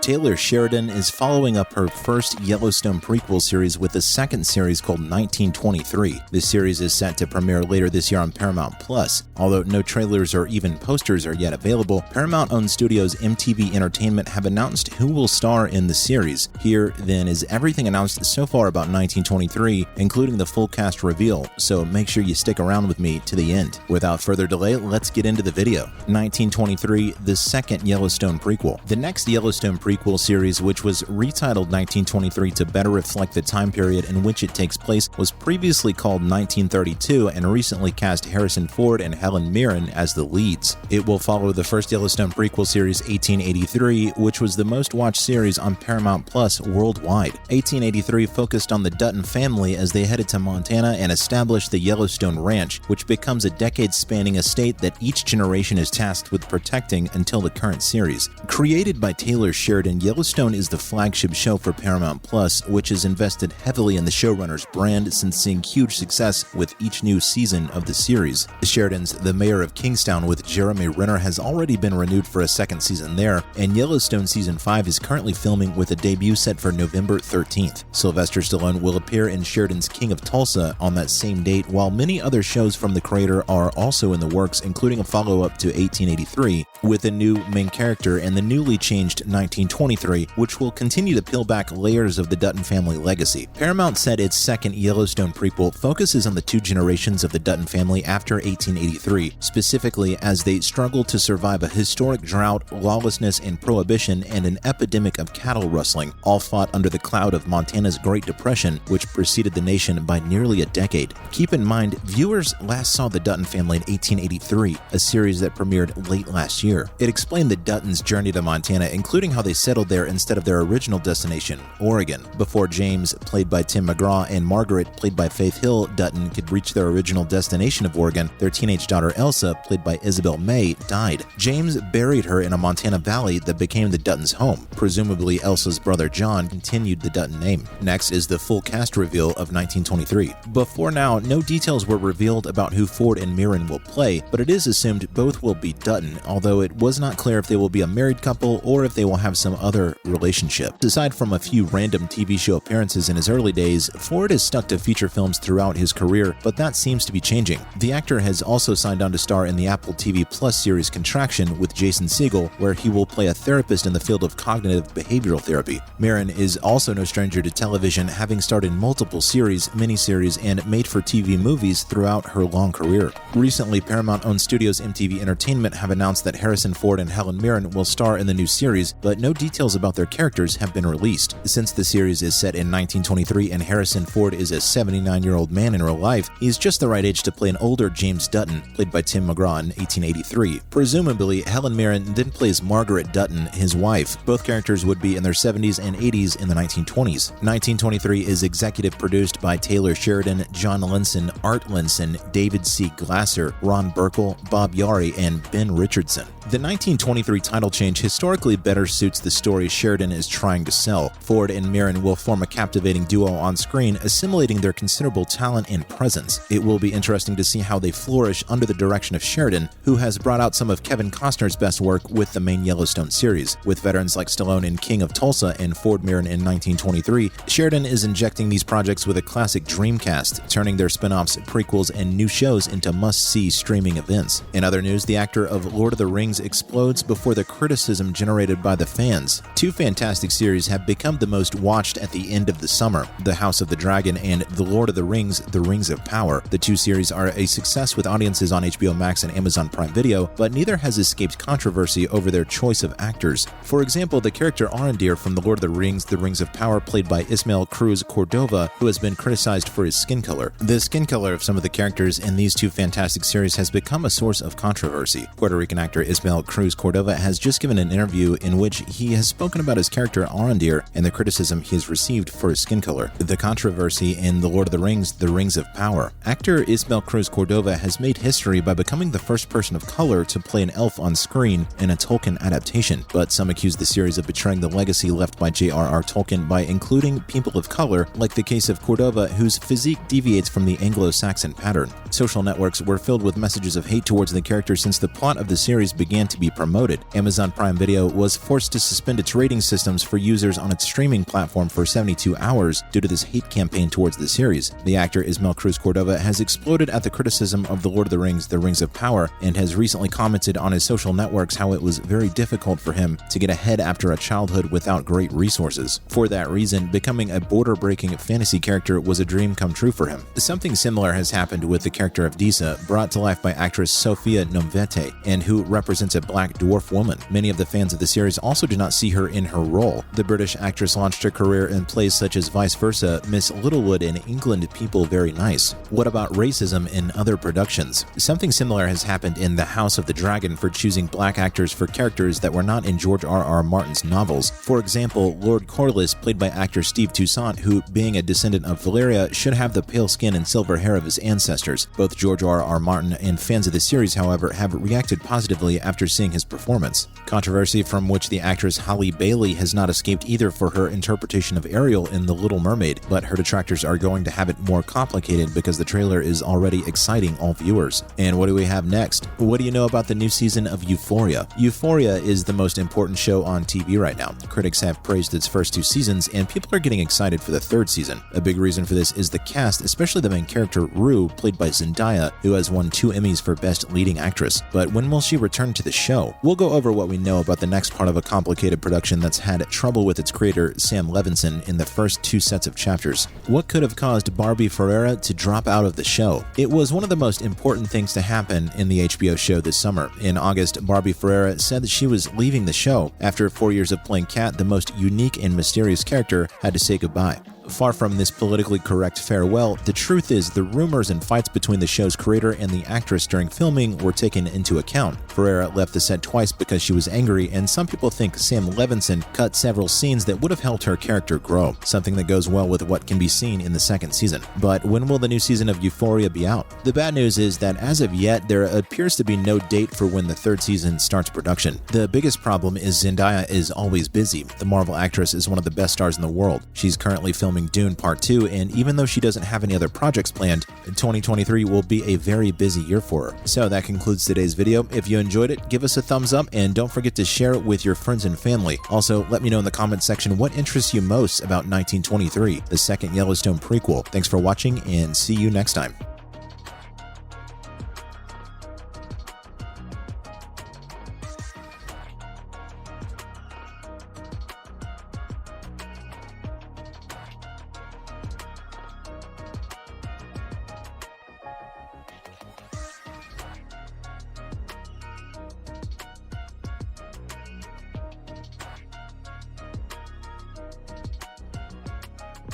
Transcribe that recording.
Taylor Sheridan is following up her first Yellowstone Prequel Series with a second series called 1923. This series is set to premiere later this year on Paramount+. Although no trailers or even posters are yet available, Paramount-owned studios MTV Entertainment have announced who will star in the series. Here, then, is everything announced so far about 1923, including the full cast reveal, so make sure you stick around with me to the end. Without further delay, let's get into the video. 1923, the second Yellowstone prequel. The next Yellowstone Prequel Series, which was retitled 1923 to better reflect the time period in which it takes place, was previously called 1932 and recently cast Harrison Ford and Helen Mirren as the leads. It will follow the first Yellowstone Prequel Series 1883, which was the most watched series on Paramount Plus worldwide. 1883 focused on the Dutton family as they headed to Montana and established the Yellowstone Ranch, which becomes a decade-spanning estate that each generation is tasked with protecting until the current series. Created by Taylor Sheridan, Yellowstone is the flagship show for Paramount Plus, which has invested heavily in the showrunner's brand since seeing huge success with each new season of the series. Sheridan's The Mayor of Kingstown with Jeremy Renner has already been renewed for a second season there, and Yellowstone Season 5 is currently filming with a debut set for November 13th. Sylvester Stallone will appear in Sheridan's King of Tulsa on that same date, while many other shows from the creator are also in the works, including a follow-up to 1883 with a new main character and the newly changed 1923, which will continue to peel back layers of the Dutton family legacy. Paramount said its second Yellowstone prequel focuses on the two generations of the Dutton family after 1883, specifically as they struggle to survive a historic drought, lawlessness and prohibition, and an epidemic of cattle rustling, all fought under the cloud of Montana's Great Depression, which preceded the nation by nearly a decade. Keep in mind, viewers last saw the Dutton family in 1883, a series that premiered late last year. It explained the Duttons' journey to Montana, including how they settled there instead of their original destination, Oregon. Before James, played by Tim McGraw, and Margaret, played by Faith Hill Dutton, could reach their original destination of Oregon, their teenage daughter Elsa, played by Isabel, died. James buried her in a Montana valley that became the Duttons' home. Presumably, Elsa's brother John continued the Dutton name. Next is the full cast reveal of 1923. Before now, no details were revealed about who Ford and Mirren will play, but it is assumed both will be Dutton, although it was not clear if they will be a married couple or if they will have some other relationship. Aside from a few random TV show appearances in his early days, Ford has stuck to feature films throughout his career, but that seems to be changing. The actor has also signed on to star in the Apple TV Plus series Contraction with Jason Segel, where he will play a therapist in the field of cognitive behavioral therapy. Mirren is also no stranger to television, having starred in multiple series, miniseries, and made-for-TV movies throughout her long career. Recently, Paramount-owned studios MTV Entertainment have announced that Harrison Ford and Helen Mirren will star in the new series, but no details about their characters have been released. Since the series is set in 1923 and Harrison Ford is a 79-year-old man in real life, he's just the right age to play an older James Dutton, played by Tim McGraw in 1883. Presumably, Helen Mirren then plays Margaret Dutton, his wife. Both characters would be in their 70s and 80s in the 1920s. 1923 is executive produced by Taylor Sheridan, John Linson, Art Linson, David C. Glasser, Ron Burkle, Bob Yari, and Ben Richardson. The 1923 title change historically better suits the story Sheridan is trying to sell. Ford and Mirren will form a captivating duo on screen, assimilating their considerable talent and presence. It will be interesting to see how they flourish under the direction of Sheridan, who has brought out some of Kevin Costner's best work with the main Yellowstone series. With veterans like Stallone in King of Tulsa and Ford Mirren in 1923, Sheridan is injecting these projects with a classic dream cast, turning their spin-offs, prequels, and new shows into must-see streaming events. In other news, the actor of Lord of the Rings explodes before the criticism generated by the fans. Two fantastic series have become the most watched at the end of the summer: The House of the Dragon and The Lord of the Rings, The Rings of Power. The two series are a success with audiences on HBO Max and Amazon Prime Video, but neither has escaped controversy over their choice of actors. For example, the character Arondir from The Lord of the Rings, The Rings of Power, played by Ismael Cruz Cordova, who has been criticized for his skin color. The skin color of some of the characters in these two fantastic series has become a source of controversy. Puerto Rican actor Ismael Cruz Cordova has just given an interview in which he has spoken about his character Arondir and the criticism he has received for his skin color. The controversy in The Lord of the Rings, The Rings of Power. Actor Ismael Cruz Cordova has made history by becoming the first person of color to play an elf on screen in a Tolkien adaptation, but some accuse the series of betraying the legacy left by J.R.R. Tolkien by including people of color, like the case of Cordova, whose physique deviates from the Anglo-Saxon pattern. Social networks were filled with messages of hate towards the character since the plot of the series began began to be promoted. Amazon Prime Video was forced to suspend its rating systems for users on its streaming platform for 72 hours due to this hate campaign towards the series. The actor Ismael Cruz Cordova has exploded at the criticism of The Lord of the Rings: The Rings of Power and has recently commented on his social networks how it was very difficult for him to get ahead after a childhood without great resources. For that reason, becoming a border-breaking fantasy character was a dream come true for him. Something similar has happened with the character of Disa, brought to life by actress Sofia Nomvete, and who represents a black dwarf woman. Many of the fans of the series also do not see her in her role. The British actress launched her career in plays such as Vice Versa, Miss Littlewood, and England People Very Nice. What about racism in other productions? Something similar has happened in The House of the Dragon for choosing black actors for characters that were not in George R.R. Martin's novels. For example, Lord Corlys, played by actor Steve Toussaint, who, being a descendant of Valyria, should have the pale skin and silver hair of his ancestors. Both George R.R. Martin and fans of the series, however, have reacted positively after seeing his performance. Controversy from which the actress Halle Bailey has not escaped either for her interpretation of Ariel in The Little Mermaid, but her detractors are going to have it more complicated because the trailer is already exciting all viewers. And what do we have next? What do you know about the new season of Euphoria? Euphoria is the most important show on TV right now. Critics have praised its first 2 seasons, and people are getting excited for the 3rd season. A big reason for this is the cast, especially the main character Rue, played by Zendaya, who has won 2 Emmys for Best Leading Actress. But when will she return to the show? We'll go over what we know about the next part of a complicated production that's had trouble with its creator, Sam Levinson, in the first 2 sets of chapters. What could have caused Barbie Ferreira to drop out of the show? It was one of the most important things to happen in the HBO show this summer. In August, Barbie Ferreira said that she was leaving the show. After 4 years of playing Kat, the most unique and mysterious character had to say goodbye. Far from this politically correct farewell, the truth is the rumors and fights between the show's creator and the actress during filming were taken into account. Ferreira left the set twice because she was angry, and some people think Sam Levinson cut several scenes that would have helped her character grow, something that goes well with what can be seen in the 2nd season. But when will the new season of Euphoria be out? The bad news is that as of yet, there appears to be no date for when the 3rd season starts production. The biggest problem is Zendaya is always busy. The Marvel actress is one of the best stars in the world. She's currently filming Dune Part 2, and even though she doesn't have any other projects planned, 2023 will be a very busy year for her. So that concludes today's video. If you enjoyed it, give us a thumbs up and don't forget to share it with your friends and family. Also, let me know in the comments section what interests you most about 1923, the 2nd Yellowstone prequel. Thanks for watching and see you next time.